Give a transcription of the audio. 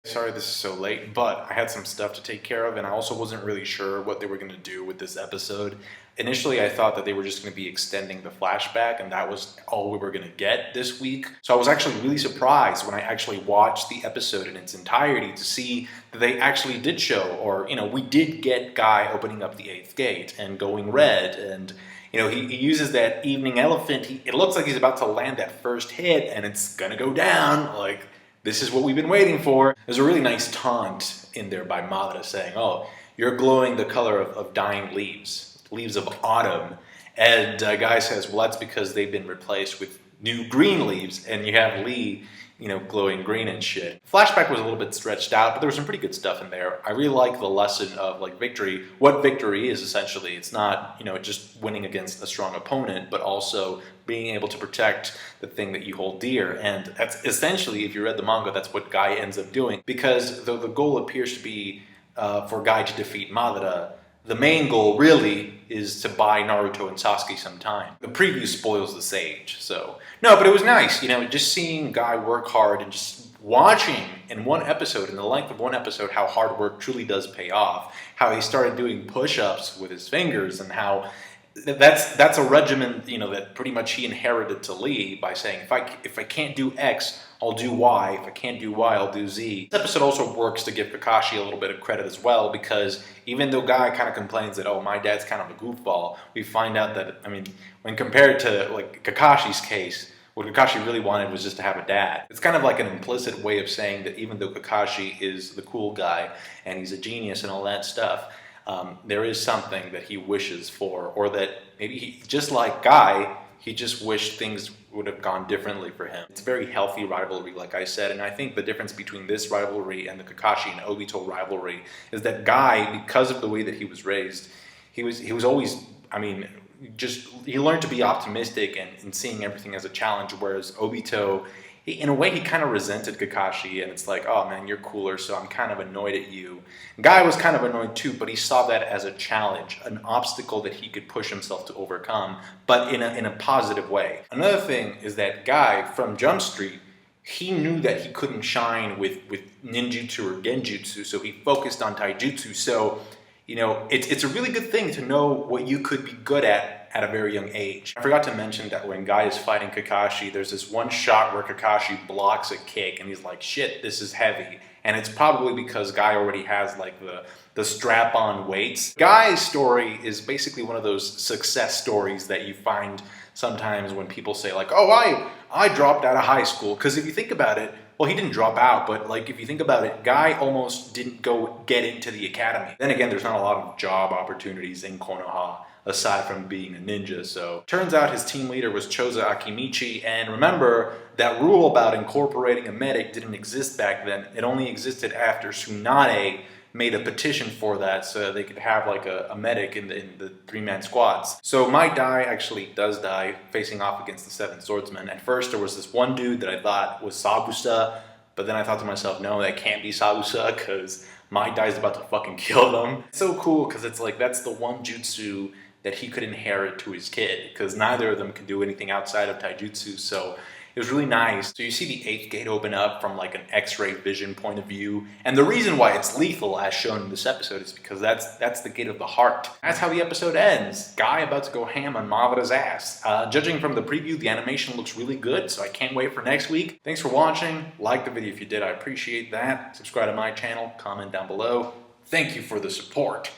Sorry this is so late, but I had some stuff to take care of, and I also wasn't really sure what they were going to do with this episode. Initially, I thought that they were just going to be extending the flashback, and that was all we were going to get this week. So I was actually really surprised when I actually watched the episode in its entirety to see that they actually did show, or, we did get Guy opening up the 8th gate and going red, and he uses that evening elephant. It looks like he's about to land that first hit, and it's gonna go down. Like, this is what we've been waiting for. There's a really nice taunt in there by Madara saying, "Oh, you're glowing the color of dying leaves of autumn." And Guy says, "Well, that's because they've been replaced with new green leaves, and you have Lee, glowing green and shit." Flashback was a little bit stretched out, but there was some pretty good stuff in there. I really like the lesson of victory. What victory is essentially, it's not just winning against a strong opponent, but also being able to protect the thing that you hold dear. And that's essentially, if you read the manga, that's what Guy ends up doing. Because though the goal appears to be for Guy to defeat Madara, the main goal really is to buy Naruto and Sasuke some time. The preview spoils the sage, so. No, but it was nice, just seeing Guy work hard and just watching in one episode, in the length of one episode, how hard work truly does pay off. How he started doing push-ups with his fingers, and how that's a regimen, that pretty much he inherited to Lee by saying, if I can't do X, I'll do Y. If I can't do Y, I'll do Z. This episode also works to give Kakashi a little bit of credit as well, because even though Guy kind of complains that, oh, my dad's kind of a goofball, we find out that, when compared to Kakashi's case, what Kakashi really wanted was just to have a dad. It's kind of like an implicit way of saying that even though Kakashi is the cool guy and he's a genius and all that stuff, there is something that he wishes for, or that maybe he, just like Guy, he just wished things would have gone differently for him. It's a very healthy rivalry, like I said, and I think the difference between this rivalry and the Kakashi and Obito rivalry is that Guy, because of the way that he was raised, he was always, he learned to be optimistic and seeing everything as a challenge, whereas Obito, in a way, he kind of resented Kakashi, and it's like, oh man, you're cooler, so I'm kind of annoyed at you. Guy was kind of annoyed too, but he saw that as a challenge, an obstacle that he could push himself to overcome, but in a positive way. Another thing is that Guy, from Jump Street, he knew that he couldn't shine with ninjutsu or genjutsu, so he focused on taijutsu. So, it's a really good thing to know what you could be good at a very young age. I forgot to mention that when Guy is fighting Kakashi, there's this one shot where Kakashi blocks a kick and he's like, shit, this is heavy. And it's probably because Guy already has the strap-on weights. Guy's story is basically one of those success stories that you find sometimes when people say oh, I dropped out of high school. Because if you think about it, well, he didn't drop out, but if you think about it, Guy almost didn't get into the academy. Then again, there's not a lot of job opportunities in Konoha, aside from being a ninja. So turns out his team leader was Choza Akimichi, and remember, that rule about incorporating a medic didn't exist back then. It only existed after Tsunade made a petition for that so they could have a medic in the 3-man squads. So my Dai actually does die facing off against the 7 swordsmen. At first there was this one dude that I thought was Sabusa, but then I thought to myself, no, that can't be Sabusa, because my Dai's about to fucking kill them. It's so cool because it's that's the one jutsu that he could inherit to his kid, because neither of them could do anything outside of taijutsu. So it was really nice. So you see the 8th gate open up from an X-ray vision point of view. And the reason why it's lethal, as shown in this episode, is because that's the gate of the heart. That's how the episode ends. Guy about to go ham on Madara's ass. Judging from the preview, the animation looks really good, so I can't wait for next week. Thanks for watching. Like the video if you did, I appreciate that. Subscribe to my channel, comment down below. Thank you for the support.